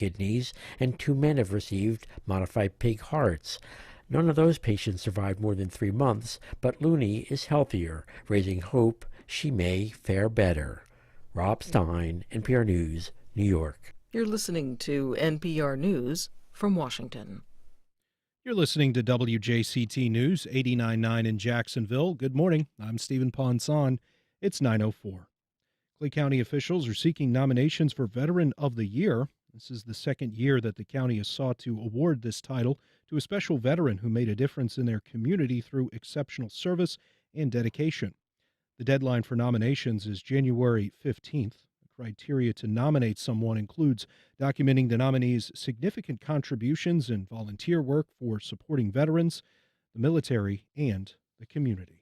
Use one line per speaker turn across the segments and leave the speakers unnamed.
kidneys, and 2 men have received modified pig hearts. None of those patients survived more than 3 months, but Looney is healthier, raising hope she may fare better. Rob Stein, NPR News, New York.
You're listening to NPR News from Washington.
You're listening to WJCT News, 89.9 in Jacksonville. Good morning. I'm Stephen Ponson. It's 9:04. Clay County officials are seeking nominations for Veteran of the Year. This is the second year that the county has sought to award this title to a special veteran who made a difference in their community through exceptional service and dedication. The deadline for nominations is January 15th. The criteria to nominate someone includes documenting the nominee's significant contributions and volunteer work for supporting veterans, the military, and the community.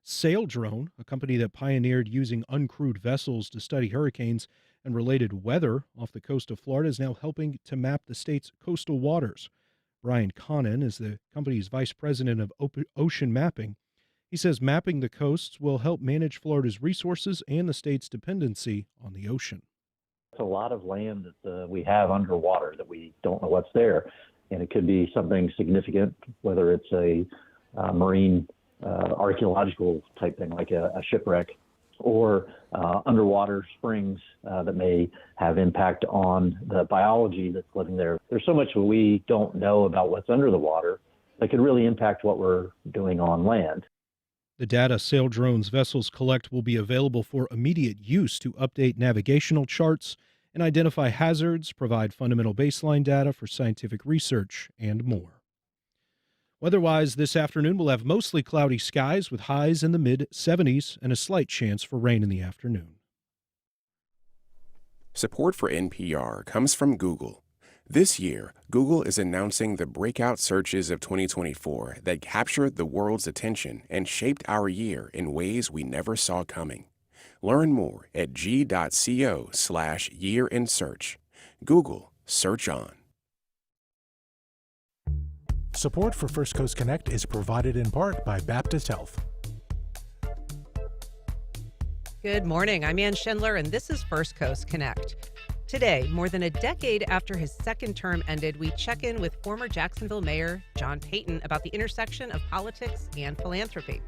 Sail Drone, a company that pioneered using uncrewed vessels to study hurricanes and related weather off the coast of Florida, is now helping to map the state's coastal waters. Brian Connon is the company's vice president of ocean mapping. He says mapping the coasts will help manage Florida's resources and the state's dependency on the ocean.
It's a lot of land that we have underwater that we don't know what's there. And it could be something significant, whether it's a marine archaeological type thing like a shipwreck, or underwater springs that may have impact on the biology that's living there. There's so much we don't know about what's under the water that could really impact what we're doing on land.
The data Sail Drone's vessels collect will be available for immediate use to update navigational charts and identify hazards, provide fundamental baseline data for scientific research, and more. Weather-wise, this afternoon we'll have mostly cloudy skies with highs in the mid-70s and a slight chance for rain in the afternoon.
Support for NPR comes from Google. This year, Google is announcing the breakout searches of 2024 that captured the world's attention and shaped our year in ways we never saw coming. Learn more at g.co/year-in-search. Google, search on.
Support for First Coast Connect is provided in part by Baptist Health.
Good morning. I'm Ann Schindler, and this is First Coast Connect. Today, more than a decade after his second term ended, we check in with former Jacksonville Mayor John Peyton about the intersection of politics and philanthropy.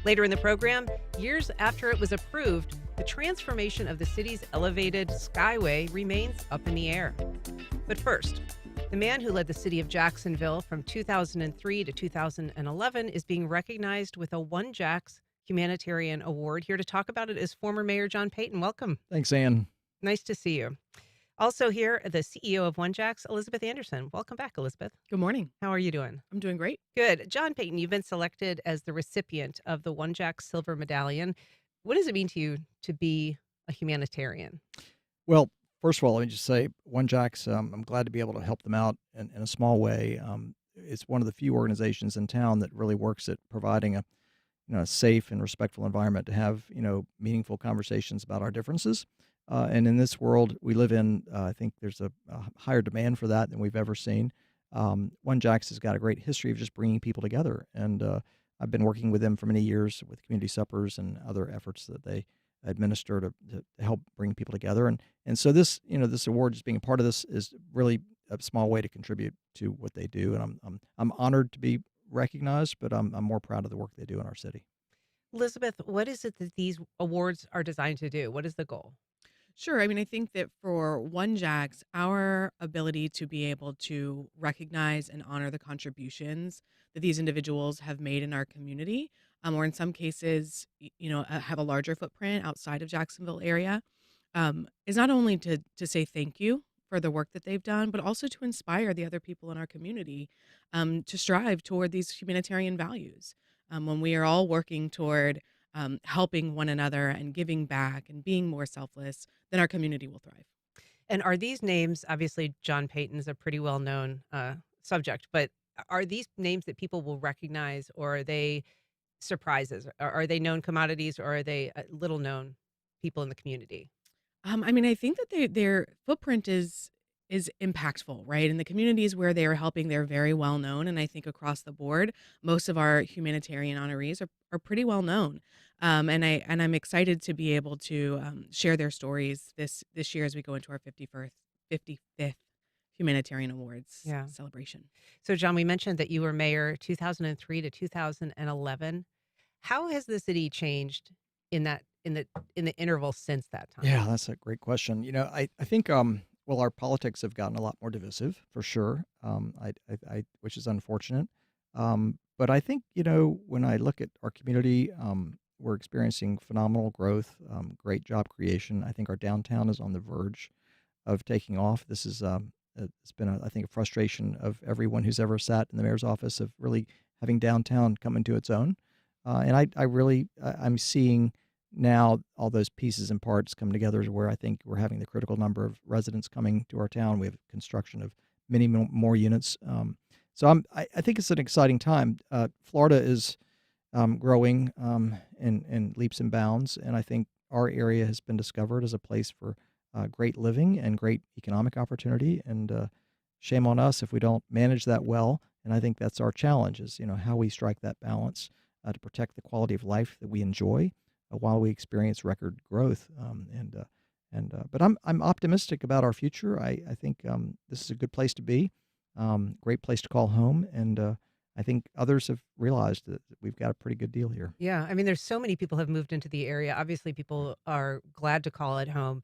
Later in the program, years after it was approved, the transformation of the city's elevated Skyway remains up in the air. But first, the man who led the city of Jacksonville from 2003 to 2011 is being recognized with a OneJax Humanitarian Award. Here to talk about it is former Mayor John Peyton. Welcome.
Thanks, Ann.
Nice to see you. Also here, the CEO of OneJax, Elizabeth Andersen. Welcome back, Elizabeth.
Good morning.
How are you doing?
I'm doing great.
Good. John Peyton, you've been selected as the recipient of the OneJax Silver Medallion. What does it mean to you to be a humanitarian?
Well, first of all, let me just say, OneJax, I'm glad to be able to help them out in a small way. It's one of the few organizations in town that really works at providing a safe and respectful environment to have meaningful conversations about our differences. And in this world we live in, I think there's a higher demand for that than we've ever seen. OneJax has got a great history of just bringing people together, and I've been working with them for many years with community suppers and other efforts that they administer to help bring people together. And so this award, just being a part of this, is really a small way to contribute to what they do. And I'm honored to be recognized, but I'm more proud of the work they do in our city.
Elizabeth, what is it that these awards are designed to do? What is the goal?
Sure. I mean, I think that for OneJax, our ability to be able to recognize and honor the contributions that these individuals have made in our community, or in some cases, have a larger footprint outside of Jacksonville area, is not only to say thank you for the work that they've done, but also to inspire the other people in our community to strive toward these humanitarian values. When we are all working toward helping one another and giving back and being more selfless, then our community will thrive.
And are these names, obviously John Peyton's a pretty well-known subject, but are these names that people will recognize, or are they surprises? Are they known commodities, or are they little-known people in the community?
I mean, I think that their footprint is impactful, right? In the communities where they are helping, they're very well known. And I think across the board, most of our humanitarian honorees are pretty well known. And I'm excited to be able to share their stories this year as we go into our 55th Humanitarian Awards
Yeah.
celebration.
So, John, we mentioned that you were mayor 2003 to 2011. How has the city changed in the interval since that time?
Yeah, that's a great question. I think well, our politics have gotten a lot more divisive for sure. Which is unfortunate. But I think when I look at our community, we're experiencing phenomenal growth, great job creation. I think our downtown is on the verge of taking off. This is it's been I think a frustration of everyone who's ever sat in the mayor's office of really having downtown come into its own. And I'm seeing now all those pieces and parts come together to where I think we're having the critical number of residents coming to our town. We have construction of many more units. I think it's an exciting time. Florida is growing in leaps and bounds, and I think our area has been discovered as a place for great living and great economic opportunity. And shame on us if we don't manage that well. And I think that's our challenge: is how we strike that balance to protect the quality of life that we enjoy while we experience record growth. But I'm optimistic about our future. I think this is a good place to be, great place to call home, and I think others have realized that we've got a pretty good deal here.
Yeah, I mean, there's so many people have moved into the area. Obviously, people are glad to call it home.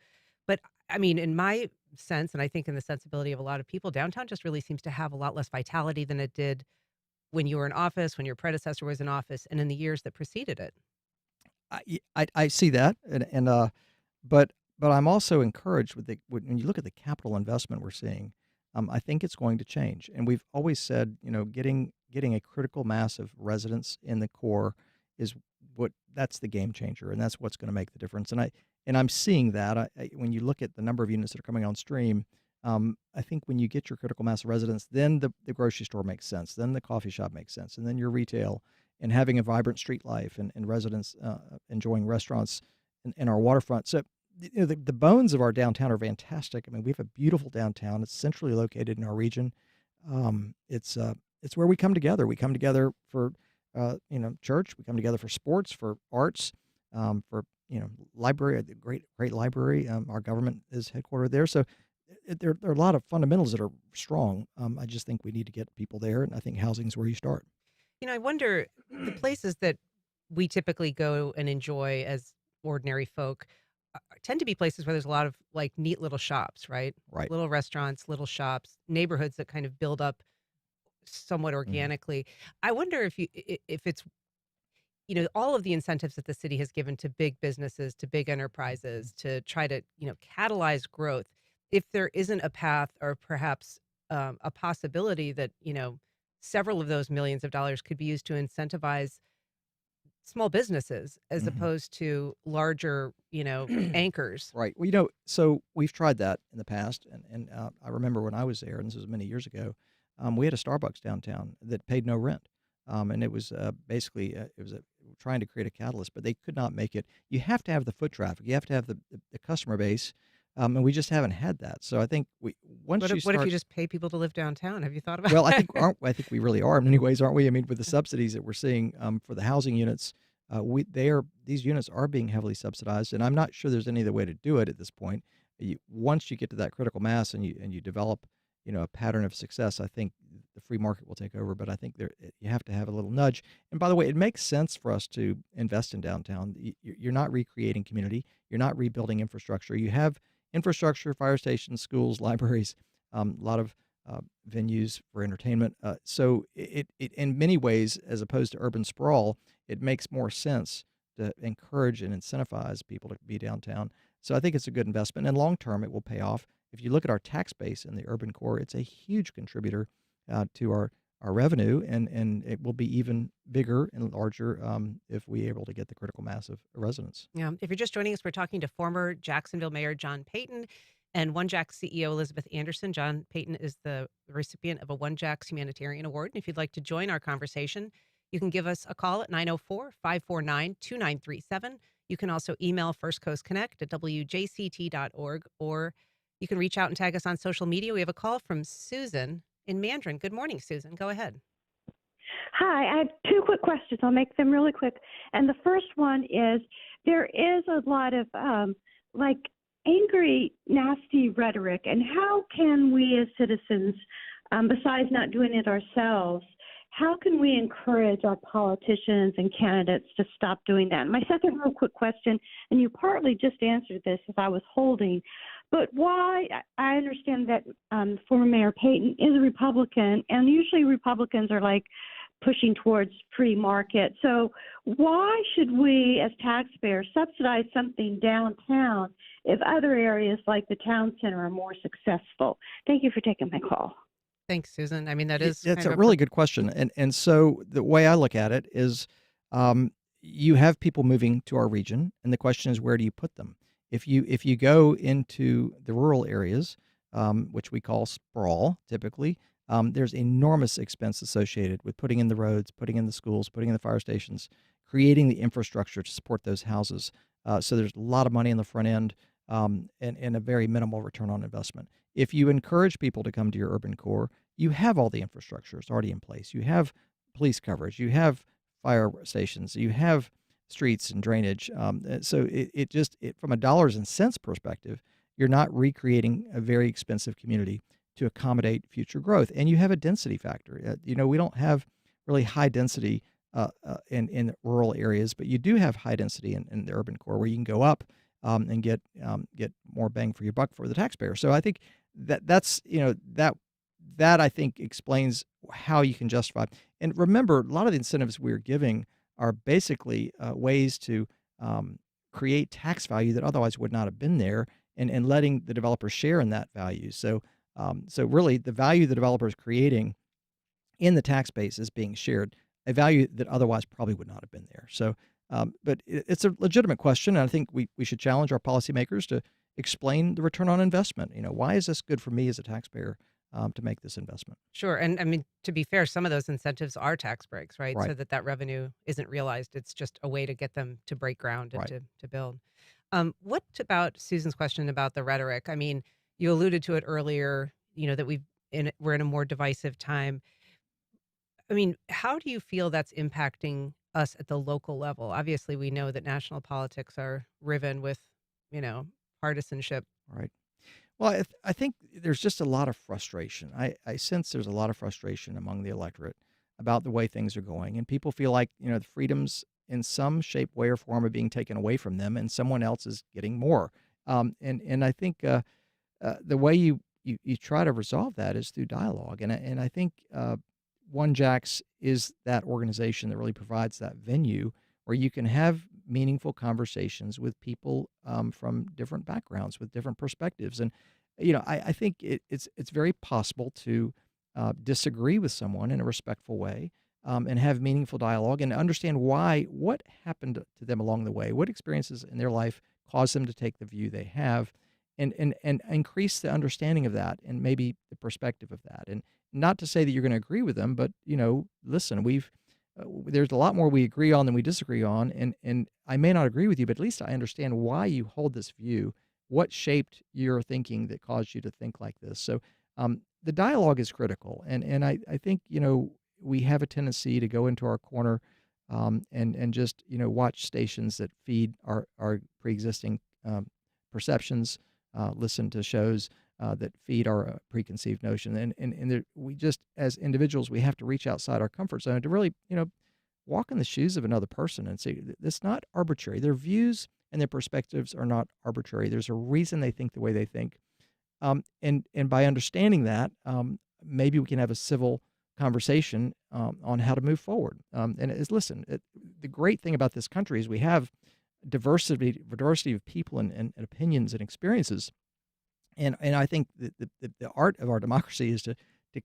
But I mean, in my sense, and I think in the sensibility of a lot of people, downtown just really seems to have a lot less vitality than it did when you were in office, when your predecessor was in office, and in the years that preceded it.
I see that, but I'm also encouraged with when you look at the capital investment we're seeing. I think it's going to change, and we've always said, getting a critical mass of residents in the core is that's the game changer, and that's what's going to make the difference. And I'm seeing that when you look at the number of units that are coming on stream. I think when you get your critical mass of residents, then the grocery store makes sense, then the coffee shop makes sense, and then your retail, and having a vibrant street life, and residents enjoying restaurants in our waterfront. So the bones of our downtown are fantastic. I mean, we have a beautiful downtown. It's centrally located in our region. It's where we come together. We come together for church. We come together for sports, for arts, for library. The great library. Our government is headquartered there. So there are a lot of fundamentals that are strong. I just think we need to get people there, and I think housing is where you start.
I wonder, the places that we typically go and enjoy as ordinary folk tend to be places where there's a lot of like neat little shops, right?
Right.
Little restaurants, little shops, neighborhoods that kind of build up somewhat organically. I wonder if it's all of the incentives that the city has given to big businesses, to big enterprises, to try to catalyze growth. If there isn't a path, or perhaps a possibility that several of those millions of dollars could be used to incentivize small businesses as opposed to larger, anchors.
Right. Well, so we've tried that in the past, and I remember when I was there, and this was many years ago, we had a Starbucks downtown that paid no rent, and it was basically trying to create a catalyst, but they could not make it. You have to have the foot traffic, you have to have the customer base, and we just haven't had that. So I think what if you
just pay people to live downtown? Have you thought about?
Well, I think we really are in many ways, aren't we? I mean, with the subsidies that we're seeing for the housing units, these units are being heavily subsidized, and I'm not sure there's any other way to do it at this point. Once you get to that critical mass and you develop a pattern of success, I think the free market will take over. But I think you have to have a little nudge. And by the way, it makes sense for us to invest in downtown. You're not recreating community. You're not rebuilding infrastructure. You have infrastructure, fire stations, schools, libraries, a lot of venues for entertainment. So it in many ways, as opposed to urban sprawl, it makes more sense to encourage and incentivize people to be downtown. So I think it's a good investment, and long term, it will pay off. If you look at our tax base in the urban core, it's a huge contributor to our revenue, and it will be even bigger and larger if we're able to get the critical mass of residents.
Yeah. If you're just joining us, we're talking to former Jacksonville Mayor John Peyton and OneJax CEO Elizabeth Andersen. John Peyton is the recipient of a OneJax Humanitarian Award. And if you'd like to join our conversation, you can give us a call at 904-549-2937. You can also email firstcoastconnect@wjct.org, or you can reach out and tag us on social media. We have a call from Susan in Mandarin. Good morning, Susan. Go ahead.
Hi, I have two quick questions. I'll make them really quick. And the first one is, there is a lot of angry, nasty rhetoric, and how can we as citizens, besides not doing it ourselves, how can we encourage our politicians and candidates to stop doing that? And my second real quick question, and you partly just answered this as I was holding, but why, I understand that former Mayor Peyton is a Republican, and usually Republicans are like pushing towards free market. So why should we as taxpayers subsidize something downtown if other areas like the town center are more successful? Thank you for taking my call.
Thanks, Susan. I mean, that's
a really good question. And so the way I look at it is you have people moving to our region, and the question is, where do you put them? If you go into the rural areas, which we call sprawl typically, there's enormous expense associated with putting in the roads, putting in the schools, putting in the fire stations, creating the infrastructure to support those houses. So there's a lot of money in the front end and a very minimal return on investment. If you encourage people to come to your urban core, you have all the infrastructure. It's already in place. You have police coverage. You have fire stations. You have streets and drainage. So it from a dollars and cents perspective, you're not recreating a very expensive community to accommodate future growth. And you have a density factor. We don't have really high density in rural areas, but you do have high density in the urban core where you can go up and get more bang for your buck for the taxpayer. So I think that I think explains how you can justify. And remember, a lot of the incentives we're giving are basically ways to create tax value that otherwise would not have been there, and letting the developers share in that value. So really, the value the developer is creating in the tax base is being shared, a value that otherwise probably would not have been there. So, but it's a legitimate question, and I think we should challenge our policymakers to explain the return on investment. Why is this good for me as a taxpayer to make this investment?
Sure. And I mean, to be fair, some of those incentives are tax breaks, right?
Right.
So that revenue isn't realized. It's just a way to get them to break ground and
Right.
to build. What about Susan's question about the rhetoric? I mean, you alluded to it earlier, that we're in a more divisive time. I mean, how do you feel that's impacting us at the local level? Obviously, we know that national politics are riven with, partisanship.
Right. Well, I think there's just a lot of frustration. I sense there's a lot of frustration among the electorate about the way things are going, and people feel like the freedoms in some shape, way, or form are being taken away from them, and someone else is getting more. And I think the way you try to resolve that is through dialogue, and I think OneJax is that organization that really provides that venue where you can have meaningful conversations with people from different backgrounds, with different perspectives. And I think it's very possible to disagree with someone in a respectful way and have meaningful dialogue and understand what happened to them along the way, what experiences in their life caused them to take the view they have, and increase the understanding of that and maybe the perspective of that. And not to say that you're going to agree with them, but listen, there's a lot more we agree on than we disagree on, and I may not agree with you, but at least I understand why you hold this view, what shaped your thinking that caused you to think like this. So the dialogue is critical, and I think we have a tendency to go into our corner and just watch stations that feed our pre-existing perceptions, listen to shows that feed our preconceived notion. And we just, as individuals, we have to reach outside our comfort zone to really, walk in the shoes of another person and say, it's not arbitrary. Their views and their perspectives are not arbitrary. There's a reason they think the way they think. And by understanding that, maybe we can have a civil conversation on how to move forward. The great thing about this country is we have diversity of people and opinions and experiences. And I think the art of our democracy is to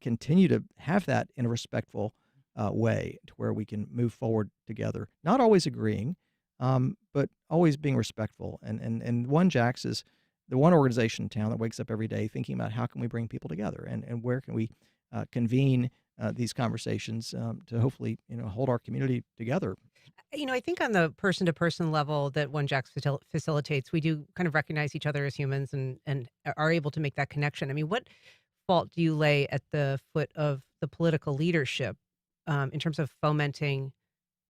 continue to have that in a respectful way, to where we can move forward together, not always agreeing, but always being respectful. And OneJax is the one organization in town that wakes up every day thinking about how can we bring people together and where can we convene these conversations to hopefully hold our community together.
I think on the person-to-person level that OneJax facilitates, we do kind of recognize each other as humans and are able to make that connection. I mean, what fault do you lay at the foot of the political leadership in terms of fomenting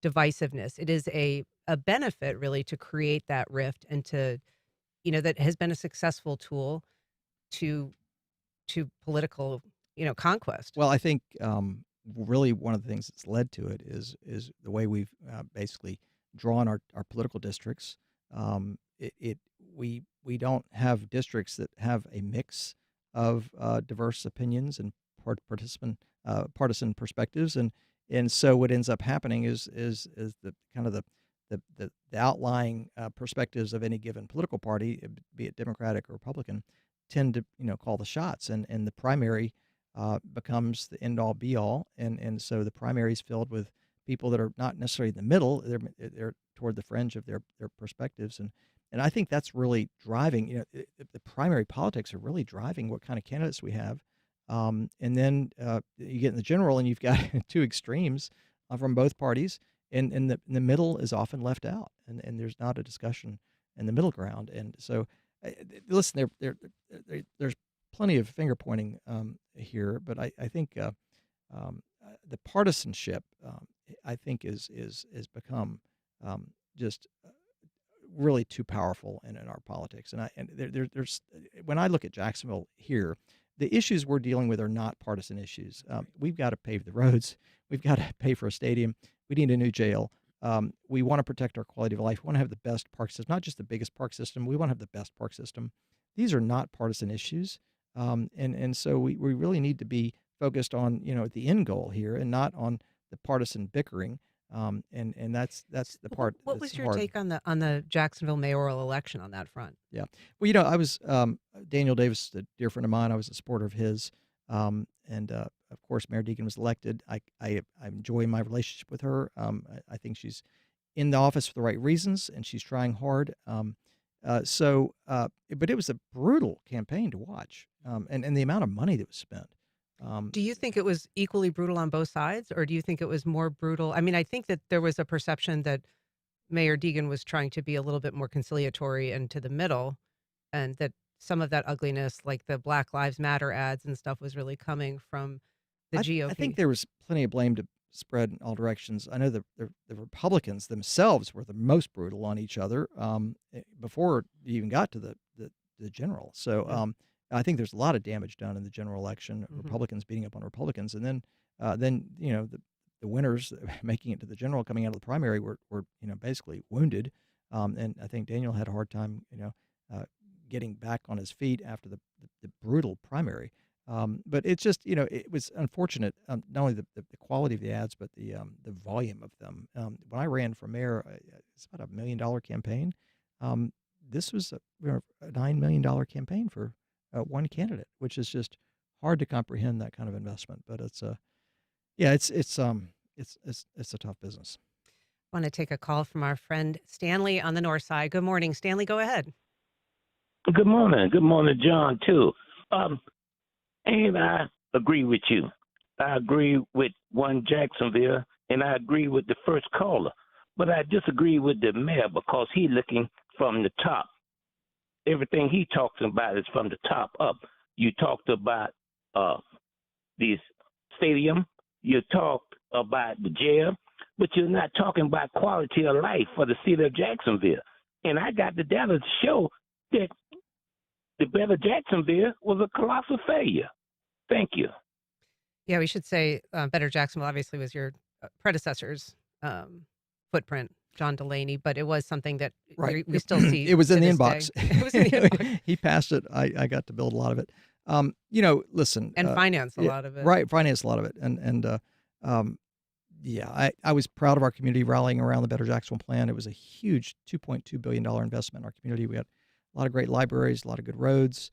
divisiveness? It is a benefit, really, to create that rift and to, that has been a successful tool to political, conquest.
Well, I think really one of the things that's led to it is the way we've basically drawn our political districts. We don't have districts that have a mix of diverse opinions and partisan perspectives, and so what ends up happening is the kind of the outlying perspectives of any given political party, be it Democratic or Republican, tend to call the shots, and the primary becomes the end all be all, and so the primary is filled with people that are not necessarily in the middle; they're toward the fringe of their perspectives, and I think that's really driving. The primary politics are really driving what kind of candidates we have, and then you get in the general, and you've got two extremes from both parties, and the middle is often left out, and there's not a discussion in the middle ground, and so. Listen, there's plenty of finger pointing here, but I think the partisanship I think is become just really too powerful in our politics. And there's when I look at Jacksonville here, the issues we're dealing with are not partisan issues. We've got to pave the roads. We've got to pay for a stadium. We need a new jail. We want to protect our quality of life. We want to have the best park system, not just the biggest park system. We want to have the best park system. These are not partisan issues. And so we really need to be focused on, the end goal here and not on the partisan bickering. And that's the part.
What was your take on the Jacksonville mayoral election on that front?
Yeah. Well, I was, Daniel Davis, a dear friend of mine. I was a supporter of his. And of course, Mayor Deegan was elected. I enjoy my relationship with her. I think she's in the office for the right reasons, and she's trying hard. But it was a brutal campaign to watch, and the amount of money that was spent.
Do you think it was equally brutal on both sides, or do you think it was more brutal? I mean, I think that there was a perception that Mayor Deegan was trying to be a little bit more conciliatory and to the middle, and that some of that ugliness, like the Black Lives Matter ads and stuff, was really coming from the GOP.
I think there was plenty of blame to spread in all directions. I know the Republicans themselves were the most brutal on each other before you even got to the general. So I think there's a lot of damage done in the general election. Mm-hmm. Republicans beating up on Republicans, and then the winners making it to the general, coming out of the primary, were basically wounded. And I think Daniel had a hard time getting back on his feet after the brutal primary. But it's just, it was unfortunate, not only the quality of the ads, but the volume of them. When I ran for mayor, it's about $1 million campaign. This was a $9 million campaign for one candidate, which is just hard to comprehend that kind of investment. But it's a tough business.
I want to take a call from our friend Stanley on the north side. Good morning, Stanley. Go ahead.
Good morning. Good morning, John, too. And I agree with you. I agree with One Jacksonville, and I agree with the first caller. But I disagree with the mayor because he's looking from the top. Everything he talks about is from the top up. You talked about the stadium. You talked about the jail. But you're not talking about quality of life for the city of Jacksonville. And I got the data to show that the Better Jacksonville was a colossal failure. Thank you.
Yeah, we should say Better Jacksonville obviously was your predecessor's footprint, John Delaney, but it was something that we still see.
It was in the
inbox.
It was in the inbox. He passed it. I got to build a lot of it. Listen.
And finance a lot of it.
Right, finance a lot of it. I was proud of our community rallying around the Better Jacksonville plan. It was a huge $2.2 billion investment in our community. We had a lot of great libraries, a lot of good roads.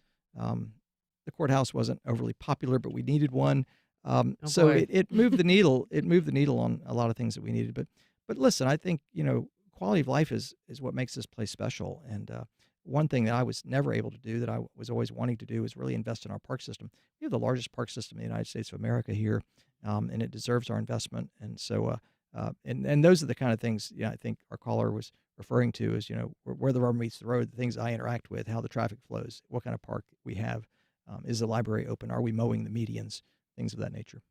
The courthouse wasn't overly popular, but we needed one. So it moved the needle. It moved the needle on a lot of things that we needed. But listen, I think, quality of life is what makes this place special. And one thing that I was never able to do that I was always wanting to do is really invest in our park system. We have the largest park system in the United States of America here, and it deserves our investment. And so, and those are the kind of things, I think our caller was referring to is, where the rubber meets the road, the things I interact with, how the traffic flows, what kind of park we have. Is the library open? Are we mowing the medians? Things of that nature.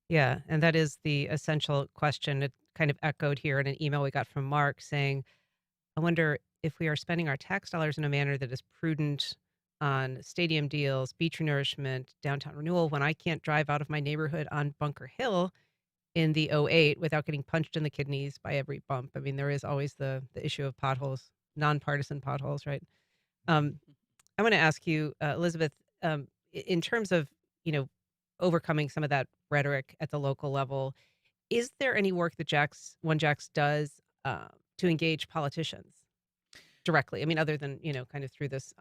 Yeah, and that is the essential question. It kind of echoed here in an email we got from Mark saying, I wonder if we are spending our tax dollars in a manner that is prudent on stadium deals, beach renourishment, downtown renewal, when I can't drive out of my neighborhood on Bunker Hill in the '08 without getting punched in the kidneys by every bump. I mean, there is always the issue of potholes, nonpartisan potholes, right? Um, I want to ask you, Elizabeth, in terms of, you know, overcoming some of that rhetoric at the local level, is there any work that OneJax does to engage politicians directly? I mean, other than, kind of through this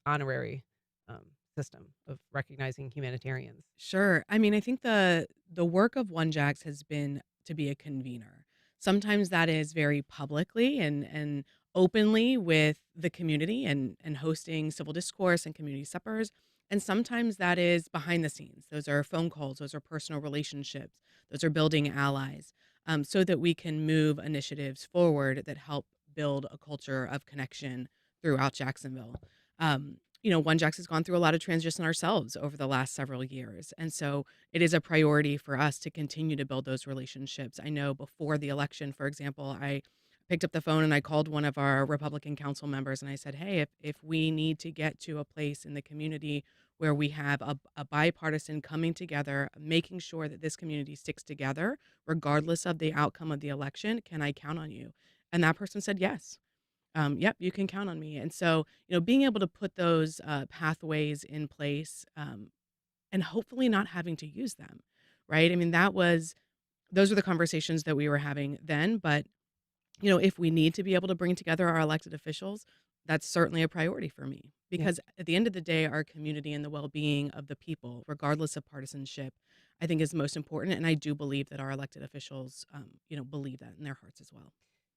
honorary um, system of recognizing humanitarians.
Sure. I mean, I think the work of OneJax has been to be a convener. Sometimes that is very publicly and openly with the community and hosting civil discourse and community suppers. And sometimes that is behind the scenes. Those are phone calls, those are personal relationships, those are building allies, so that we can move initiatives forward that help build a culture of connection throughout Jacksonville. OneJax has gone through a lot of transition ourselves over the last several years. And so it is a priority for us to continue to build those relationships. I know before the election, for example, I picked up the phone and I called one of our Republican council members and I said, hey, if we need to get to a place in the community where we have a bipartisan coming together, making sure that this community sticks together, regardless of the outcome of the election, can I count on you? And that person said, yes. Yep, you can count on me. And so, being able to put those pathways in place and hopefully not having to use them, right? I mean, those were the conversations that we were having then. But, if we need to be able to bring together our elected officials, that's certainly a priority for me. Because at the end of the day, our community and the well-being of the people, regardless of partisanship, I think is most important. And I do believe that our elected officials, believe that in their hearts as well.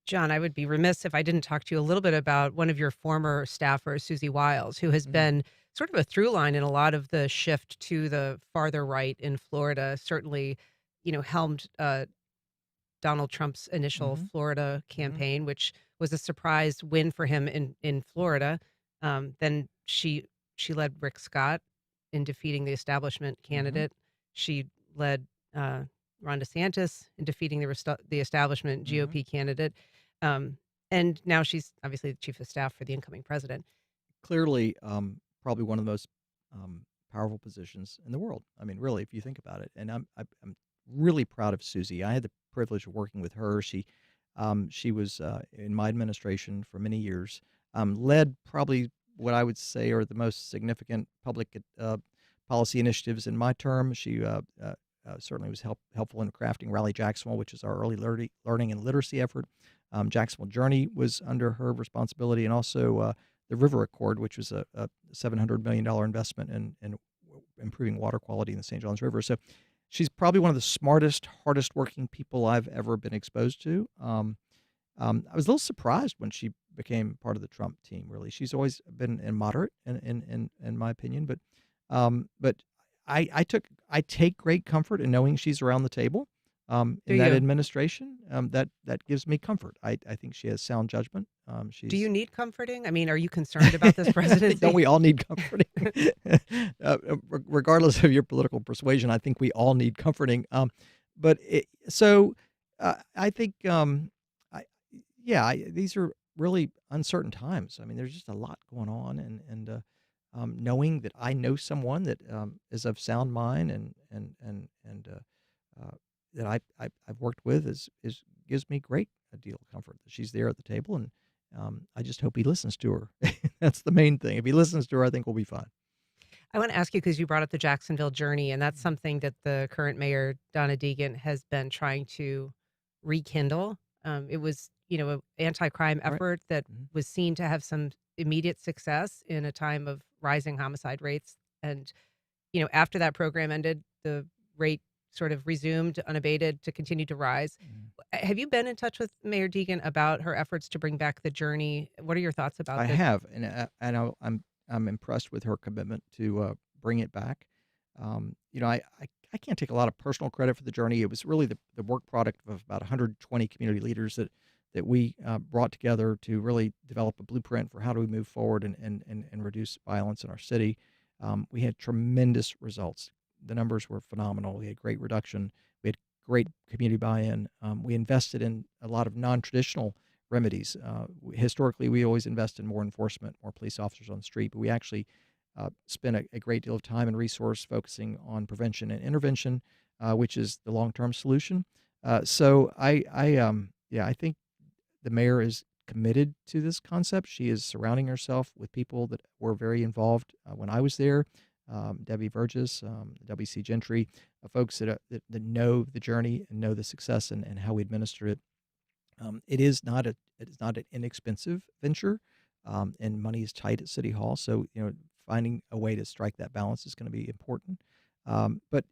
John, I would be remiss if I didn't talk to you a little bit about one of your former staffers, Susie Wiles, who has been sort of a through line in a lot of the shift to the farther right in Florida. Certainly, helmed Donald Trump's initial Florida campaign, which was a surprise win for him in Florida. Then she led Rick Scott in defeating the establishment candidate. She led Ron DeSantis in defeating the establishment GOP candidate. And now she's obviously the chief of staff for the incoming president.
Clearly, probably one of the most powerful positions in the world. I mean, really, if you think about it. And I'm really proud of Susie. I had the privilege of working with her. She was in my administration for many years. Led probably what I would say are the most significant public policy initiatives in my term. She certainly was helpful in crafting Rally Jacksonville, which is our early learning and literacy effort. Jacksonville Journey was under her responsibility, and also the River Accord, which was a $700 million investment in improving water quality in the St. Johns River. So she's probably one of the smartest, hardest working people I've ever been exposed to. I was a little surprised when she became part of the Trump team, really. She's always been moderate in my opinion, but I take great comfort in knowing she's around the table in that administration. That gives me comfort. I think she has sound judgment.
Do you need comforting? I mean, are you concerned about this presidency?
Don't we all need comforting? Regardless of your political persuasion, I think we all need comforting. I think, these are really uncertain times. I mean, there's just a lot going on, and knowing that I know someone that is of sound mind and that I've worked with gives me a deal of comfort that she's there at the table, and I just hope he listens to her. That's the main thing. If he listens to her, I think we'll be fine.
I want to ask you, because you brought up the Jacksonville Journey, and that's something that the current mayor, Donna Deegan, has been trying to rekindle. It was, an anti-crime effort that was seen to have some immediate success in a time of rising homicide rates. And, after that program ended, the rate sort of resumed unabated to continue to rise. Have you been in touch with Mayor Deegan about her efforts to bring back the Journey? What are your thoughts about this?
I have, and I'm impressed with her commitment to bring it back. I can't take a lot of personal credit for the Journey. It was really the work product of about 120 community leaders that we brought together to really develop a blueprint for how do we move forward and reduce violence in our city. We had tremendous results. The numbers were phenomenal. We had great reduction. We had great community buy-in. We invested in a lot of non-traditional remedies. Historically, we always invest in more enforcement, more police officers on the street, but we actually spend a great deal of time and resource focusing on prevention and intervention, which is the long-term solution. Yeah, I think the mayor is committed to this concept. She is surrounding herself with people that were very involved when I was there. Debbie Burgess, W.C. Gentry, folks that know the journey and know the success and how we administer it. It is not an inexpensive venture, and money is tight at City Hall. So finding a way to strike that balance is going to be important. But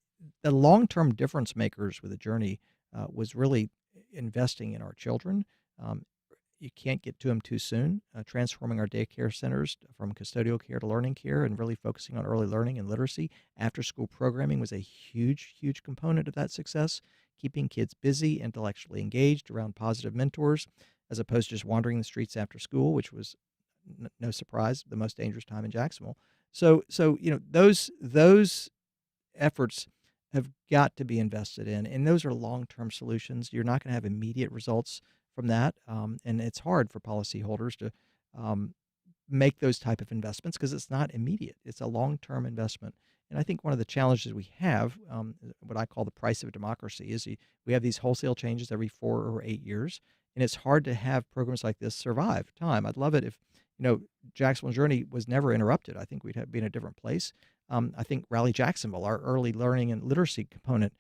the long-term difference makers with the journey was really investing in our children. You can't get to them too soon. Transforming our daycare centers from custodial care to learning care and really focusing on early learning and literacy. After-school programming was a huge, huge component of that success. Keeping kids busy, intellectually engaged around positive mentors, as opposed to just wandering the streets after school, which was no surprise, the most dangerous time in Jacksonville. So those efforts have got to be invested in, and those are long-term solutions. You're not going to have immediate results from that, and it's hard for policyholders to make those type of investments because it's not immediate. It's a long-term investment. And I think one of the challenges we have, what I call the price of democracy, is we have these wholesale changes every 4 or 8 years, and it's hard to have programs like this survive time. I'd love it if, Jacksonville Journey was never interrupted. I think we'd be in a different place. I think Rally Jacksonville, our early learning and literacy component,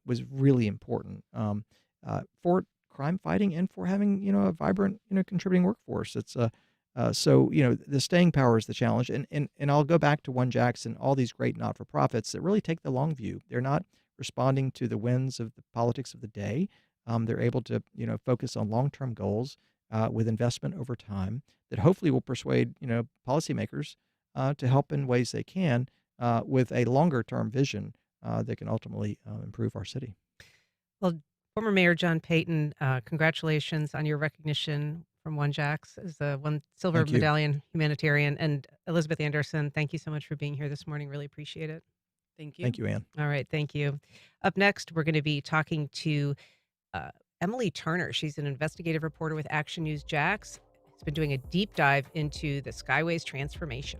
was really important for crime fighting and for having, a vibrant, contributing workforce. It's the staying power is the challenge. And I'll go back to OneJax and all these great not-for-profits that really take the long view. They're not responding to the winds of the politics of the day. They're able to, focus on long-term goals with investment over time that hopefully will persuade, policymakers to help in ways they can with a longer-term vision that can ultimately improve our city.
Well, former Mayor John Peyton, congratulations on your recognition from OneJax as a silver medallion humanitarian. And Elizabeth Andersen, thank you so much for being here this morning. Really appreciate it.
Thank you.
Thank you, Ann.
All right, thank you. Up next, we're going to be talking to Emily Turner. She's an investigative reporter with Action News Jax. She's been doing a deep dive into the Skyway's transformation.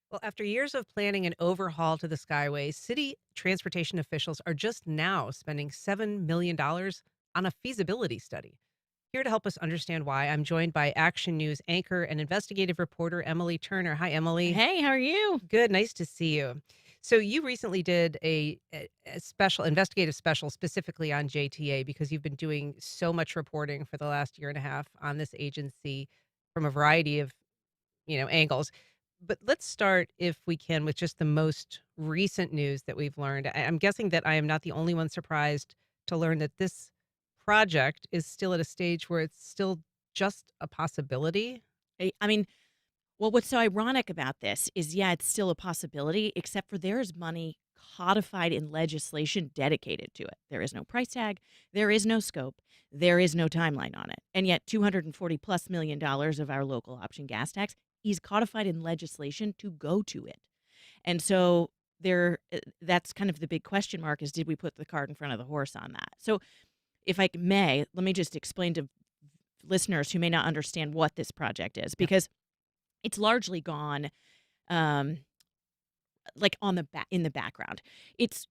Well, after years of planning an overhaul to the Skyway, city transportation officials are just now spending $7 million on a feasibility study. Here to help us understand why, I'm joined by Action News anchor and investigative reporter Emily Turner. Hi, Emily.
Hey, how are you?
Good. Nice to see you. So you recently did a special investigative special specifically on JTA because you've been doing so much reporting for the last year and a half on this agency from a variety of, angles. But let's start, if we can, with just the most recent news that we've learned. I'm guessing that I am not the only one surprised to learn that this project is still at a stage where it's still just a possibility.
I mean, well, what's so ironic about this is, yeah, it's still a possibility, except for there's money codified in legislation dedicated to it. There is no price tag. There is no scope. There is no timeline on it. And yet $240+ million of our local option gas tax is codified in legislation to go to it. And so that's kind of the big question mark is, did we put the cart in front of the horse on that? So if I may, let me just explain to listeners who may not understand what this project is, because it's largely gone like in the background. It's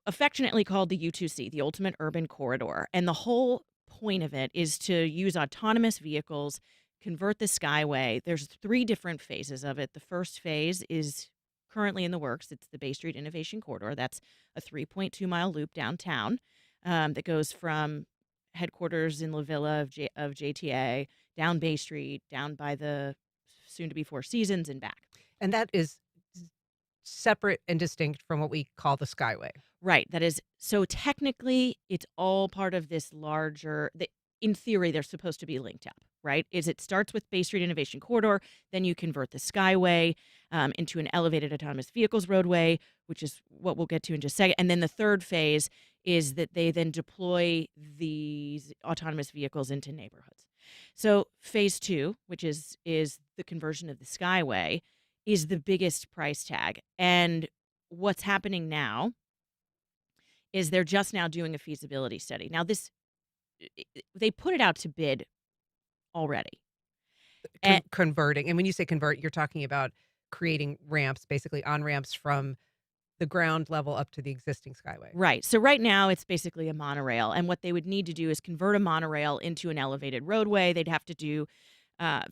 affectionately called the U2C, the Ultimate Urban Corridor. And the whole point of it is to use autonomous vehicles, convert the Skyway. There's 3 different phases of it. The first phase is currently in the works. It's the Bay Street Innovation Corridor. That's a 3.2-mile loop downtown that goes from headquarters in La Villa of JTA, down Bay Street, down by the soon-to-be Four Seasons, and back.
And that is separate and distinct from what we call the Skyway.
Right. That is, so technically, it's all part of this larger, in theory, they're supposed to be linked up, right? It starts with Bay Street Innovation Corridor, then you convert the Skyway into an elevated autonomous vehicles roadway, which is what we'll get to in just a second. And then the third phase is that they then deploy these autonomous vehicles into neighborhoods. So phase 2, which is the conversion of the Skyway, is the biggest price tag. And what's happening now is they're just now doing a feasibility study. Now, they put it out to bid already. And
Converting. And when you say convert, you're talking about creating ramps, basically on-ramps from the ground level up to the existing Skyway.
right. So right now it's basically a monorail. And what they would need to do is convert a monorail into an elevated roadway. They'd have to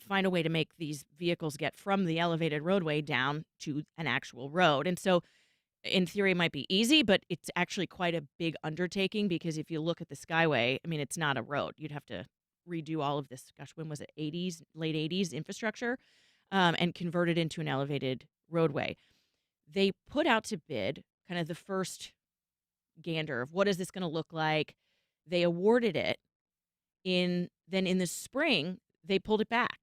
find a way to make these vehicles get from the elevated roadway down to an actual road. And so in theory, it might be easy, but it's actually quite a big undertaking because if you look at the Skyway, I mean, it's not a road. You'd have to redo all of this, gosh, when was it, late 80s infrastructure, and convert it into an elevated roadway. They put out to bid kind of the first gander of what is this going to look like. They awarded it. Then in the spring, they pulled it back.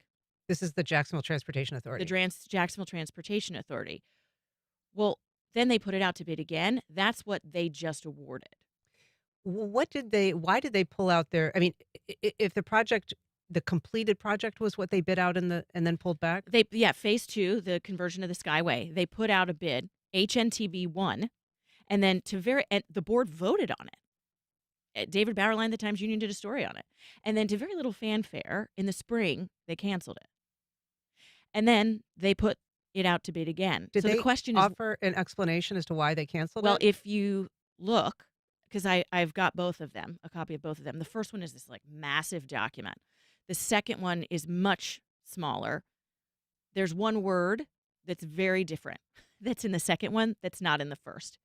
This is the Jacksonville Transportation Authority.
Jacksonville Transportation Authority. Well, then they put it out to bid again. That's what they just awarded.
Why did they pull out their, I mean, if the completed project was what they bid out and then pulled back?
Phase 2, the conversion of the Skyway, they put out a bid. HNTB won, and then and the board voted on it. David Bauerlein, the Times Union, did a story on it. And then to very little fanfare, in the spring, they canceled it. And then they put it out to bid again.
Did
so
they
the question
offer an explanation as to why they canceled
well,
it?
if you look, because I've got both of them, a copy of both of them. The first one is this like massive document. The second one is much smaller. There's one word that's very different that's in the second one that's not in the first.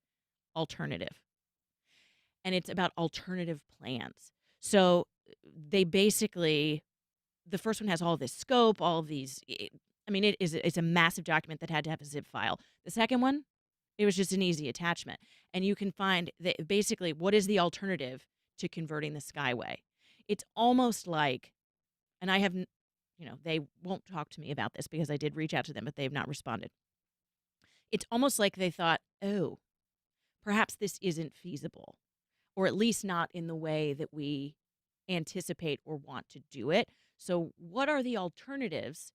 Alternative. And it's about alternative plans. So they basically, the first one has all this scope, all of these, it's a massive document that had to have a zip file. The second one, it was just an easy attachment. And you can find that basically what is the alternative to converting the Skyway. It's almost like, and I have, they won't talk to me about this because I did reach out to them, but they have not responded. It's almost like they thought, oh, perhaps this isn't feasible, or at least not in the way that we anticipate or want to do it. So what are the alternatives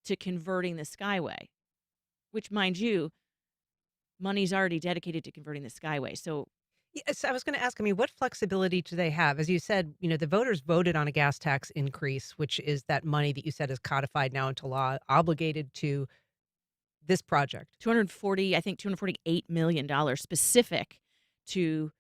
to converting the Skyway? Which, mind you, money's already dedicated to converting the Skyway. So
yes, I was going to ask, what flexibility do they have? As you said, the voters voted on a gas tax increase, which is that money that you said is codified now into law, obligated to this project.
$248 million specific to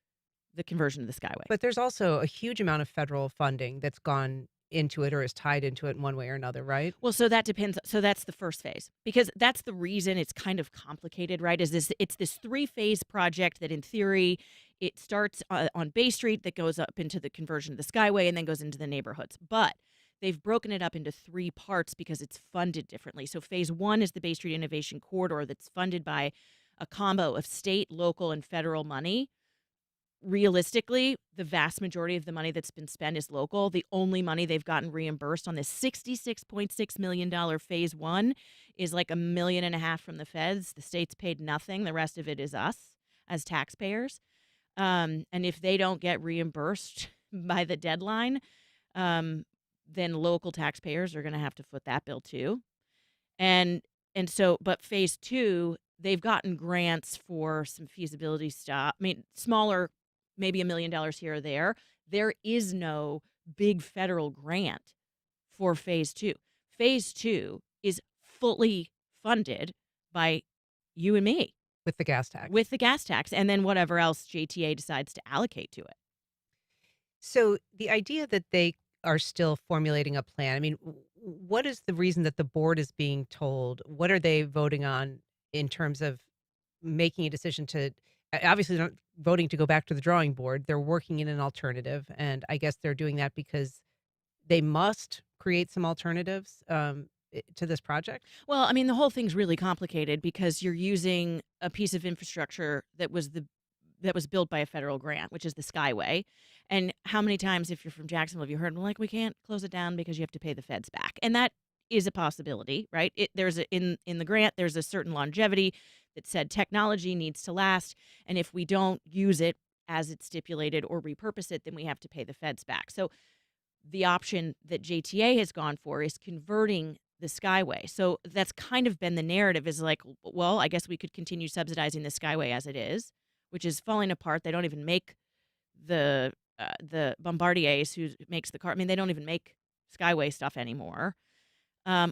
the conversion of the Skyway.
But there's also a huge amount of federal funding that's gone into it or is tied into it in one way or another, right?
Well, so that depends. So that's the first phase, because that's the reason it's kind of complicated, right? It's this 3-phase project that in theory it starts on Bay Street, that goes up into the conversion of the Skyway and then goes into the neighborhoods. But they've broken it up into 3 parts because it's funded differently. So phase 1 is the Bay Street Innovation Corridor that's funded by a combo of state, local, and federal money. Realistically, the vast majority of the money that's been spent is local. The only money they've gotten reimbursed on this $66.6 million phase 1 is like $1.5 million from the feds. The state's paid nothing. The rest of it is us as taxpayers. And if they don't get reimbursed by the deadline, then local taxpayers are going to have to foot that bill too. But phase 2, they've gotten grants for some feasibility stuff. Smaller, maybe $1 million here or there. There is no big federal grant for phase 2. Phase 2 is fully funded by you and me.
With the gas tax.
With the gas tax, and then whatever else JTA decides to allocate to it.
So the idea that they are still formulating a plan, what is the reason that the board is being told? What are they voting on in terms of making a decision to, obviously they're not voting to go back to the drawing board. They're working in an alternative, and I guess they're doing that because they must create some alternatives to this project?
Well, the whole thing's really complicated because you're using a piece of infrastructure that was built by a federal grant, which is the Skyway. And how many times, if you're from Jacksonville, have you heard, we can't close it down because you have to pay the feds back? And that is a possibility, right? In the grant, there's a certain longevity that said technology needs to last, and if we don't use it as it's stipulated or repurpose it, then we have to pay the feds back. So the option that JTA has gone for is converting the Skyway. So that's kind of been the narrative, is like, well, I guess we could continue subsidizing the Skyway as it is, which is falling apart. They don't even make the Bombardiers who makes the car. They don't even make Skyway stuff anymore,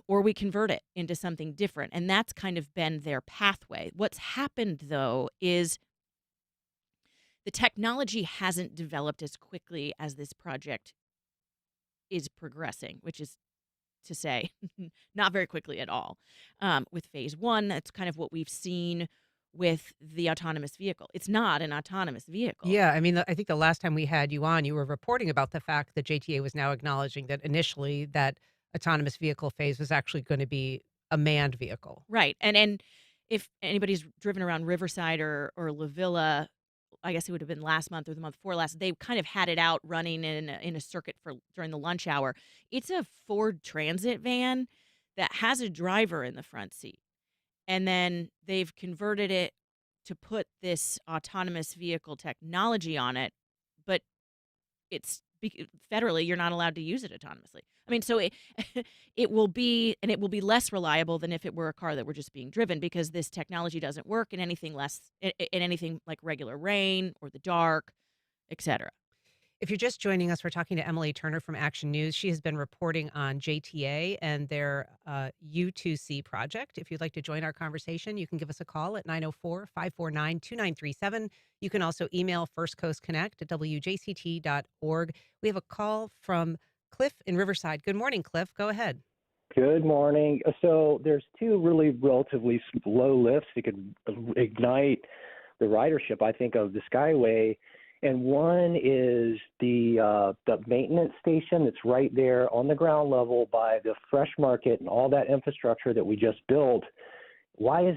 or we convert it into something different. And that's kind of been their pathway. What's happened, though, is the technology hasn't developed as quickly as this project is progressing, which is to say, not very quickly at all. With phase one, that's kind of what we've seen with the autonomous vehicle. It's not an autonomous vehicle.
Yeah, I mean, I think the last time we had you on, you were reporting about the fact that JTA was now acknowledging that initially that autonomous vehicle phase was actually going to be a manned vehicle.
Right. And if anybody's driven around Riverside or La Villa, I guess it would have been last month or the month before last, they kind of had it out running in a circuit for during the lunch hour. It's a Ford Transit van that has a driver in the front seat. And then they've converted it to put this autonomous vehicle technology on it, but it's federally, you're not allowed to use it autonomously. I mean, so it will be less reliable than if it were a car that were just being driven, because this technology doesn't work in anything like regular rain or the dark, etc.
If you're just joining us, we're talking to Emily Turner from Action News. She has been reporting on JTA and their U2C project. If you'd like to join our conversation, you can give us a call at 904-549-2937. You can also email firstcoastconnect@wjct.org. We have a call from Cliff in Riverside. Good morning, Cliff. Go ahead.
Good morning. So there's two really relatively low lifts that could ignite the ridership, I think, of the Skyway. And one is the maintenance station that's right there on the ground level by the fresh market and all that infrastructure that we just built. Why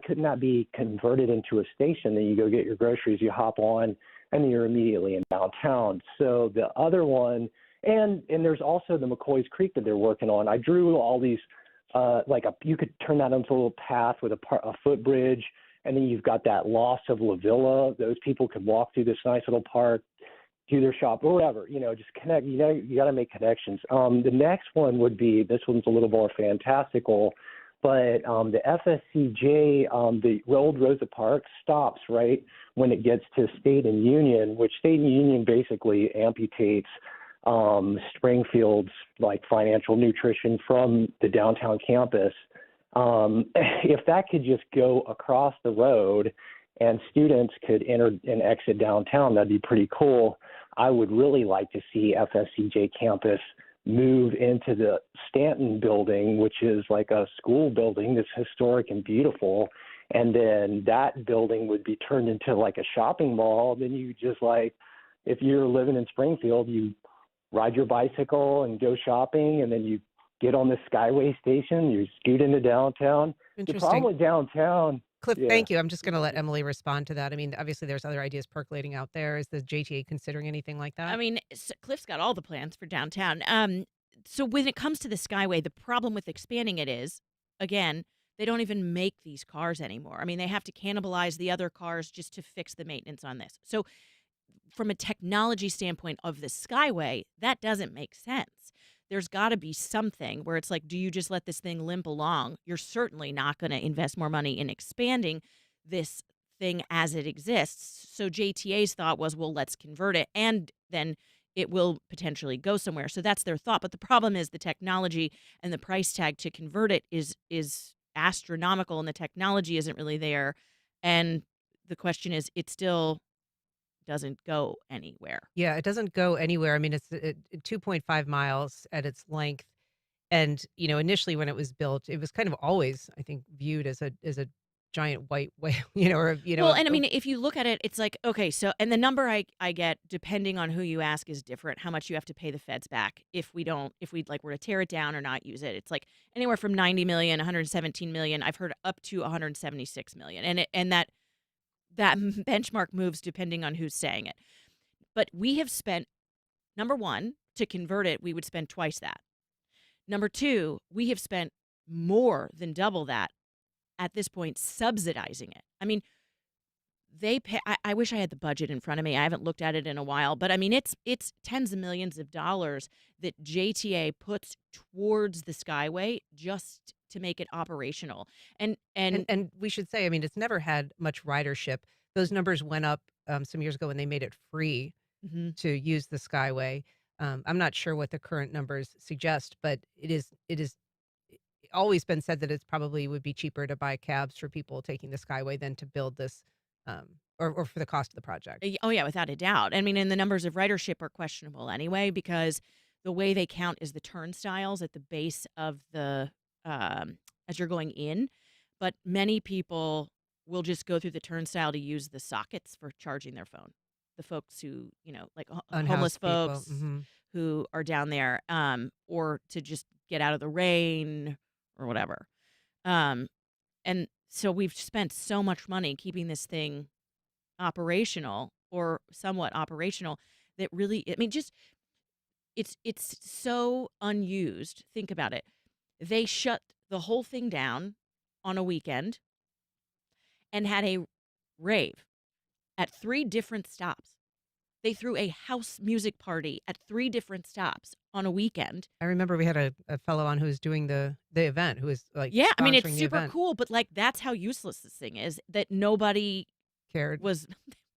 couldn't that be converted into a station? Then you go get your groceries, you hop on, and then you're immediately in downtown. So the other one, and there's also the McCoy's Creek that they're working on. I drew all these, you could turn that into a little path with a footbridge. And then you've got that loss of La Villa. Those people could walk through this nice little park, do their shop or whatever, just connect. You got to make connections. The next one would be, this one's a little more fantastical, but the FSCJ, the old Rosa Parks stops right when it gets to State and Union, which State and Union basically amputates Springfield's financial nutrition from the downtown campus. If that could just go across the road and students could enter and exit downtown, that'd be pretty cool. I would really like to see FSCJ campus move into the Stanton building, which is like a school building that's historic and beautiful. And then that building would be turned into like a shopping mall. Then you just if you're living in Springfield, you ride your bicycle and go shopping, and then you get on the Skyway station, you scoot into downtown. The problem with downtown...
Cliff, thank you. I'm just going to let Emily respond to that. I mean, obviously there's other ideas percolating out there. Is the JTA considering anything like that?
I mean, Cliff's got all the plans for downtown. So when it comes to the Skyway, the problem with expanding it is, again, they don't even make these cars anymore. I mean, they have to cannibalize the other cars just to fix the maintenance on this. So from a technology standpoint of the Skyway, that doesn't make sense. There's got to be something where it's like, do you just let this thing limp along? You're certainly not going to invest more money in expanding this thing as it exists. So JTA's thought was, well, let's convert it, and then it will potentially go somewhere. So that's their thought. But the problem is the technology and the price tag to convert it is astronomical, and the technology isn't really there. And the question is, it still doesn't go anywhere.
Yeah, it doesn't go anywhere. I mean, it's 2.5 miles at its length. And, initially when it was built, it was kind of always, I think, viewed as a giant white whale,
Well, and I mean, if you look at it, it's like, okay, so, and the number I get, depending on who you ask, is different, how much you have to pay the feds back if we were to tear it down or not use it. It's like anywhere from 90 million, 117 million. I've heard up to 176 million. And that benchmark moves depending on who's saying it. But we have spent, number one, to convert it, we would spend twice that. Number two, we have spent more than double that at this point subsidizing it. I mean, they pay, I wish I had the budget in front of me. I haven't looked at it in a while, but I mean, it's tens of millions of dollars that JTA puts towards the Skyway just to make it operational. And
we should say, I mean, it's never had much ridership. Those numbers went up some years ago when they made it free to use the Skyway. I'm not sure what the current numbers suggest, but it is always been said that it's probably would be cheaper to buy cabs for people taking the Skyway than to build this, or for the cost of the project.
Oh, yeah, without a doubt. I mean, and the numbers of ridership are questionable anyway, because the way they count is the turnstiles at the base of the, as you're going in. But many people will just go through the turnstile to use the sockets for charging their phone. The folks who, like homeless
Unhoused people.
folks
Mhm.
who are down there, or to just get out of the rain or whatever. Um, and so we've spent so much money keeping this thing operational or somewhat operational that really, I mean, just it's so unused. Think about it. They shut the whole thing down on a weekend and had a rave at 3 different stops. They threw a house music party at 3 different stops on a weekend.
I remember we had a fellow on who was doing the event, who was like,
Yeah, I mean, it's
sponsoring the
super
event.
cool, but like that's how useless this thing is, that nobody
Cared.
was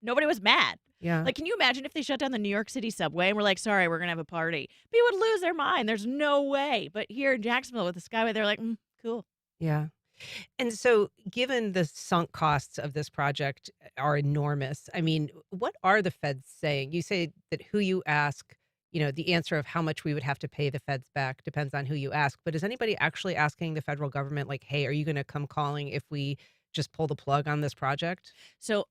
nobody was mad.
Yeah.
Like, can you imagine if they shut down the New York City subway and we're like, sorry, we're gonna have a party? People would lose their mind. There's no way. But here in Jacksonville with the Skyway, they're like, cool.
Yeah. And so, given the sunk costs of this project are enormous, I mean, what are the feds saying? You say that who you ask, the answer of how much we would have to pay the feds back depends on who you ask. But is anybody actually asking the federal government, like, hey, are you going to come calling if we just pull the plug on this project?
So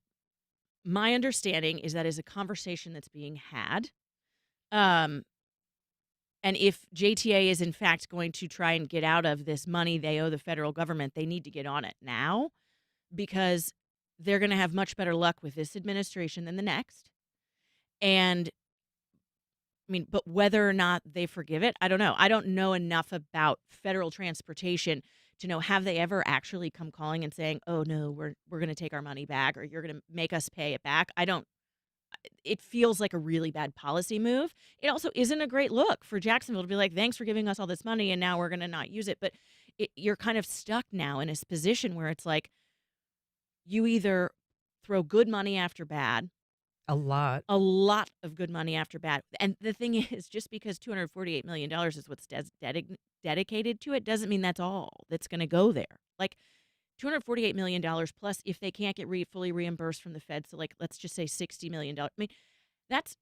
my understanding is that is a conversation that's being had. And if JTA is in fact going to try and get out of this money they owe the federal government, they need to get on it now, because they're going to have much better luck with this administration than the next. And I mean, but whether or not they forgive it, I don't know. I don't know enough about federal transportation to know, have they ever actually come calling and saying, oh no, we're going to take our money back, or you're going to make us pay it back. It feels like a really bad policy move. It also isn't a great look for Jacksonville to be like, thanks for giving us all this money and now we're going to not use it. But you're kind of stuck now in this position where it's like, you either throw good money after bad,
A lot.
of good money after bad. And the thing is, just because $248 million is what's dedicated to it doesn't mean that's all that's going to go there. Like, $248 million plus, if they can't get fully reimbursed from the Fed, so like, let's just say $60 million. I mean, that's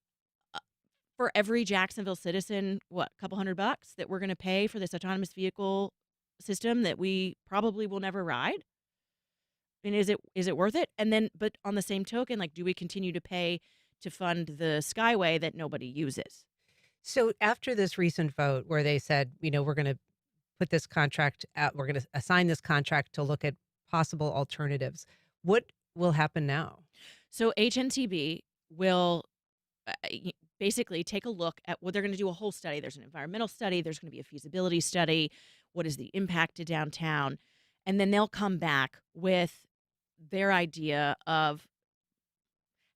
for every Jacksonville citizen, what, a couple $100 that we're going to pay for this autonomous vehicle system that we probably will never ride? I mean, is it worth it? And then, but on the same token, like, do we continue to pay to fund the Skyway that nobody uses?
So after this recent vote where they said, we're going to put this contract out, we're going to assign this contract to look at possible alternatives, what will happen now?
So HNTB will basically take a look at what they're going to do. A whole study. There's an environmental study. There's going to be a feasibility study. What is the impact to downtown? And then they'll come back with their idea of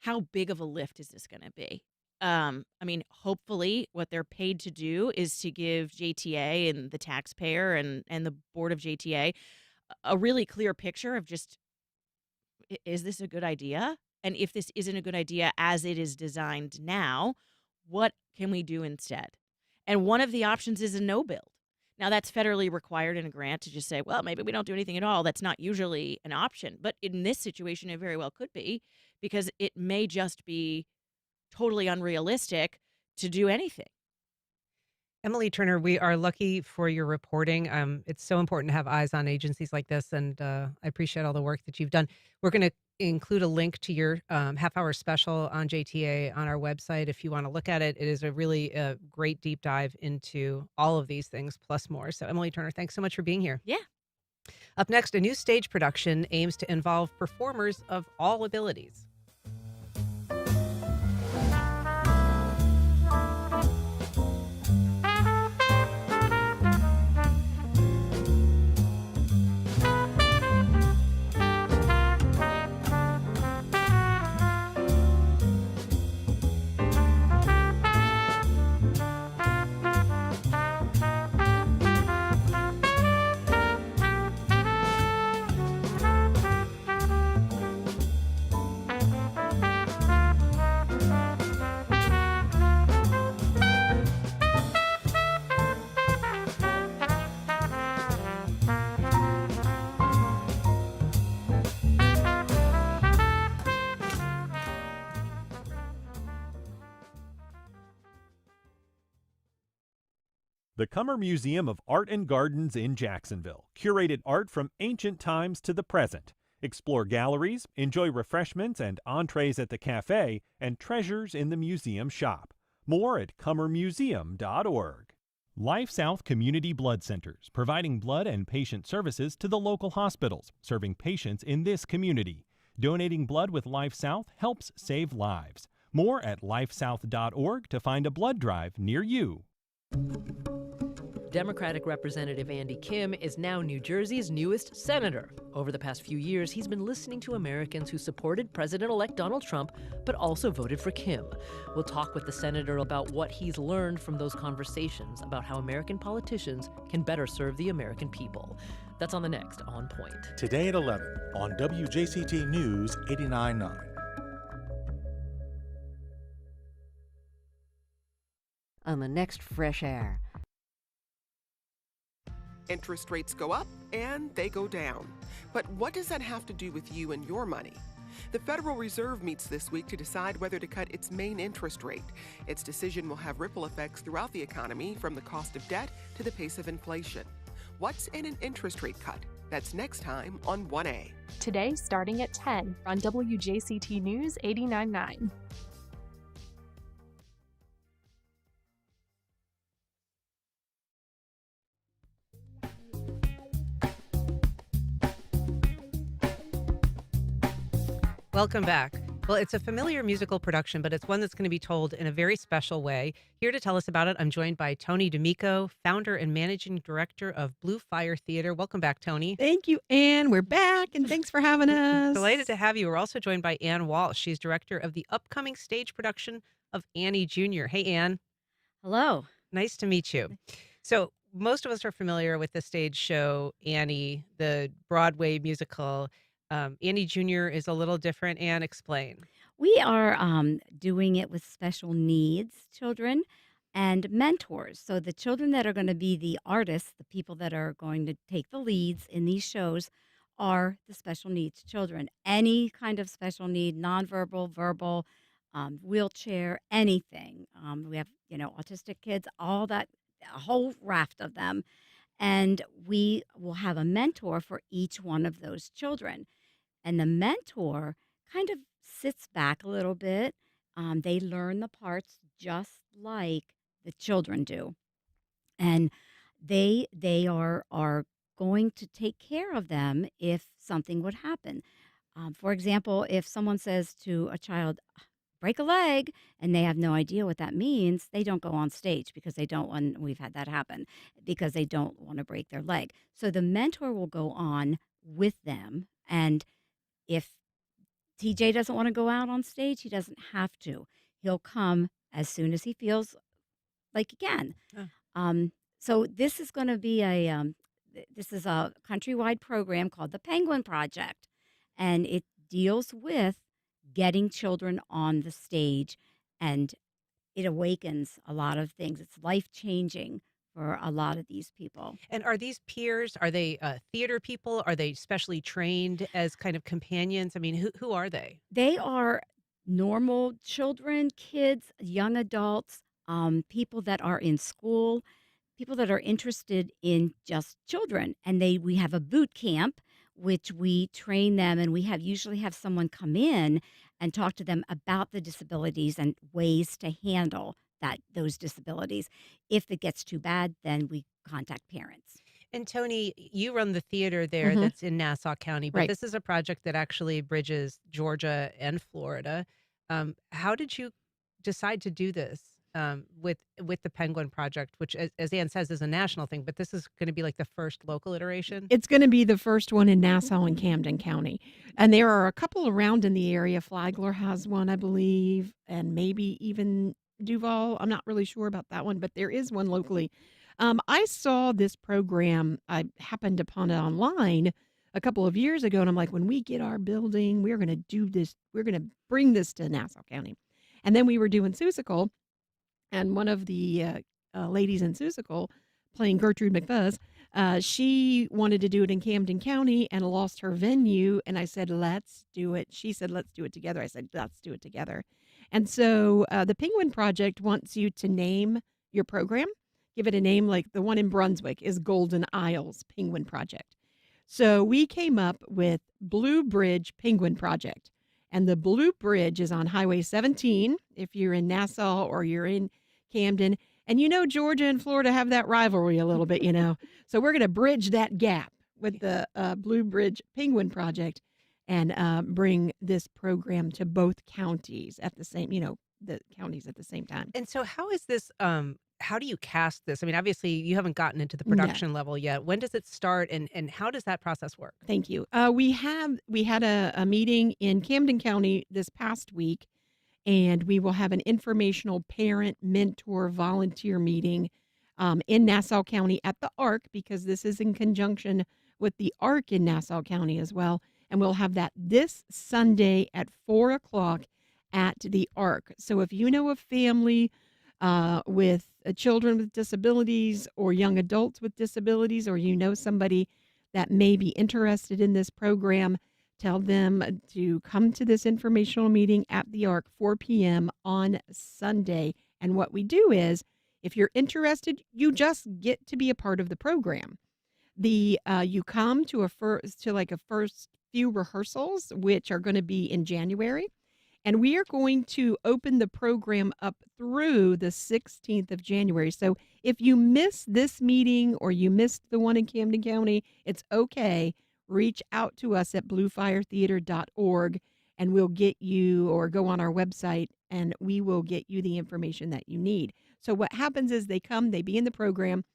how big of a lift is this going to be. I mean, hopefully what they're paid to do is to give JTA and the taxpayer and the board of JTA a really clear picture of just, is this a good idea? And if this isn't a good idea as it is designed now, what can we do instead? And one of the options is a no build. Now, that's federally required in a grant to just say, well, maybe we don't do anything at all. That's not usually an option. But in this situation, it very well could be, because it may just be totally unrealistic to do anything.
Emily Turner, we are lucky for your reporting. It's so important to have eyes on agencies like this, and I appreciate all the work that you've done. We're going to include a link to your half-hour special on JTA on our website if you want to look at it. It is a really great deep dive into all of these things, plus more. So, Emily Turner, thanks so much for being here.
Yeah.
Up next, a new stage production aims to involve performers of all abilities.
The Cummer Museum of Art and Gardens in Jacksonville curated art from ancient times to the present. Explore galleries, enjoy refreshments and entrees at the cafe, and treasures in the museum shop. More at cummermuseum.org. Life South Community Blood Centers, providing blood and patient services to the local hospitals, serving patients in this community. Donating blood with Life South helps save lives. More at lifesouth.org to find a blood drive near you.
Democratic Representative Andy Kim is now New Jersey's newest senator. Over the past few years, he's been listening to Americans who supported President-elect Donald Trump, but also voted for Kim. We'll talk with the senator about what he's learned from those conversations about how American politicians can better serve the American people. That's on the next On Point.
Today at 11 on WJCT News 89.9.
On the next Fresh Air.
Interest rates go up and they go down. But what does that have to do with you and your money? The Federal Reserve meets this week to decide whether to cut its main interest rate. Its decision will have ripple effects throughout the economy, from the cost of debt to the pace of inflation. What's in an interest rate cut? That's next time on 1A.
Today, starting at 10 on WJCT News 89.9.
Welcome back. Well, it's a familiar musical production, but it's one that's going to be told in a very special way. Here to tell us about it, I'm joined by Tony D'Amico, founder and managing director of Blue Fire Theater. Welcome back, Tony.
Thank you, Ann. We're back, and thanks for having us.
Delighted to have you. We're also joined by Ann Walsh. She's director of the upcoming stage production of Annie Jr. Hey, Ann.
Hello.
Nice to meet you. So most of us are familiar with the stage show, Annie, the Broadway musical. Annie Jr. is a little different. Anne, explain.
We are doing it with special needs children and mentors. So the children that are going to be the artists, the people that are going to take the leads in these shows, are the special needs children. Any kind of special need, nonverbal, verbal, wheelchair, anything. We have, autistic kids, all that, a whole raft of them. And we will have a mentor for each one of those children. And the mentor kind of sits back a little bit. They learn the parts just like the children do. And they are going to take care of them if something would happen. For example, if someone says to a child, break a leg, and they have no idea what that means, they don't go on stage because they don't want, we've had that happen, because they don't want to break their leg. So the mentor will go on with them, and if TJ doesn't want to go out on stage, he doesn't have to. He'll come as soon as he feels like he can. So this is going to be this is a countrywide program called the Penguin Project, and it deals with getting children on the stage, and it awakens a lot of things. It's life-changing for a lot of these people.
And are these peers? Are they theater people? Are they specially trained as kind of companions? I mean, who are they?
They are normal children, kids, young adults, people that are in school, people that are interested in just children. And we have a boot camp, which we train them, and we usually have someone come in and talk to them about the disabilities and ways to handle those disabilities. If it gets too bad, then we contact parents.
And Tony, you run the theater there that's in Nassau County, but this is a project that actually bridges Georgia and Florida. How did you decide to do this with the Penguin Project, which, as Ann says, is a national thing, but this is going to be like the first local iteration?
It's going to be the first one in Nassau and Camden County. And there are a couple around in the area. Flagler has one, I believe, and maybe even Duval. I'm not really sure about that one, but there is one locally. I saw this program. I happened upon it online a couple of years ago, and I'm like, when we get our building, we're going to do this. We're going to bring this to Nassau County. And then we were doing Seussical, and one of the ladies in Seussical, playing Gertrude McFuzz, she wanted to do it in Camden County and lost her venue. And I said, let's do it. She said, let's do it together. I said, let's do it together. And so the Penguin Project wants you to name your program, give it a name, like the one in Brunswick is Golden Isles Penguin Project. So we came up with Blue Bridge Penguin Project. And the Blue Bridge is on Highway 17 if you're in Nassau or you're in Camden. And Georgia and Florida have that rivalry a little bit, So we're going to bridge that gap with the Blue Bridge Penguin Project and bring this program to both counties at the same, the counties at the same time.
And so how is this, how do you cast this? I mean, obviously you haven't gotten into the
No.
production level yet. When does it start and how does that process work?
Thank you. We had a meeting in Camden County this past week, and we will have an informational parent mentor volunteer meeting in Nassau County at the ARC, because this is in conjunction with the ARC in Nassau County as well. And we'll have that this Sunday at 4:00 at the ARC. So if you know a family with children with disabilities or young adults with disabilities, or you know somebody that may be interested in this program, tell them to come to this informational meeting at the ARC, 4 p.m. on Sunday. And what we do is, if you're interested, you just get to be a part of the program. You come to a first few rehearsals, which are going to be in January. And we are going to open the program up through the 16th of January. So if you miss this meeting or you missed the one in Camden County, it's okay. Reach out to us at bluefiretheater.org and we'll get you, or go on our website and we will get you the information that you need. So what happens is they come, they be in the program.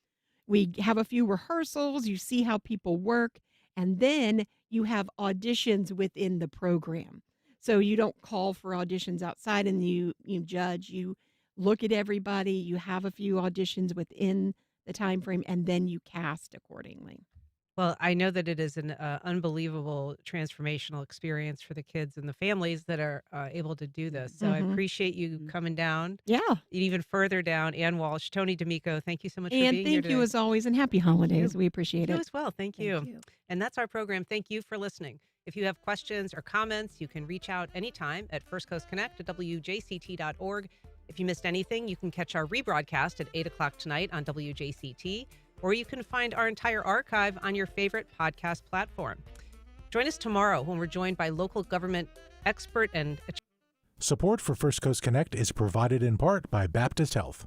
We have a few rehearsals. You see how people work. And then you have auditions within the program. So you don't call for auditions outside and you judge, you look at everybody, you have a few auditions within the time frame, and then you cast accordingly.
Well, I know that it is an unbelievable transformational experience for the kids and the families that are able to do this. So I
Mhm.
appreciate you coming down.
Yeah.
Even further down, Ann Walsh, Tony D'Amico, thank you so much for
And
being here
thank you
today.
as always, and happy holidays. We appreciate
You
it.
as well. Thank you. And that's our program. Thank you for listening. If you have questions or comments, you can reach out anytime at First Coast Connect at WJCT.org. If you missed anything, you can catch our rebroadcast at 8 o'clock tonight on WJCT, or you can find our entire archive on your favorite podcast platform. Join us tomorrow when we're joined by local government expert and
Support for First Coast Connect is provided in part by Baptist Health.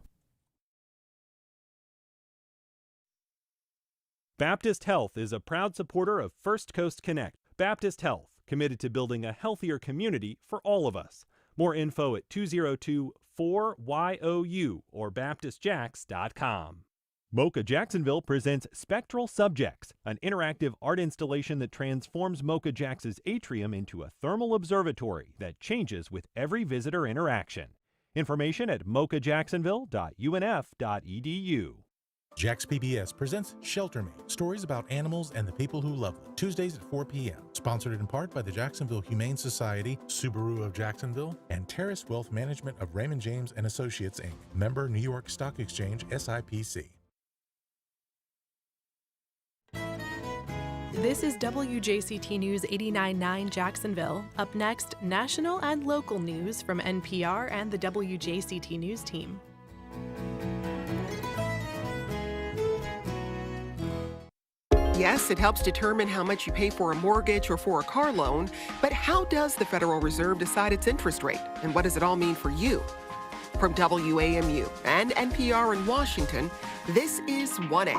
Baptist Health is a proud supporter of First Coast Connect. Baptist Health, committed to building a healthier community for all of us. More info at 202-4YOU or baptistjax.com. Mocha Jacksonville presents Spectral Subjects, an interactive art installation that transforms Mocha Jax's atrium into a thermal observatory that changes with every visitor interaction. Information at mochajacksonville.unf.edu.
Jax PBS presents Shelter Me, stories about animals and the people who love them. Tuesdays at 4 p.m. Sponsored in part by the Jacksonville Humane Society, Subaru of Jacksonville, and Terrace Wealth Management of Raymond James and Associates, Inc. Member New York Stock Exchange, SIPC.
This is WJCT News 89.9 Jacksonville. Up next, national and local news from NPR and the WJCT News team.
Yes, it helps determine how much you pay for a mortgage or for a car loan, but how does the Federal Reserve decide its interest rate, and what does it all mean for you? From WAMU and NPR in Washington, this is 1A.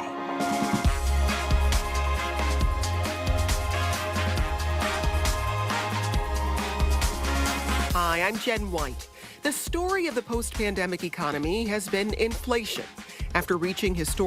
Hi, I'm Jen White. The story of the post-pandemic economy has been inflation. After reaching historic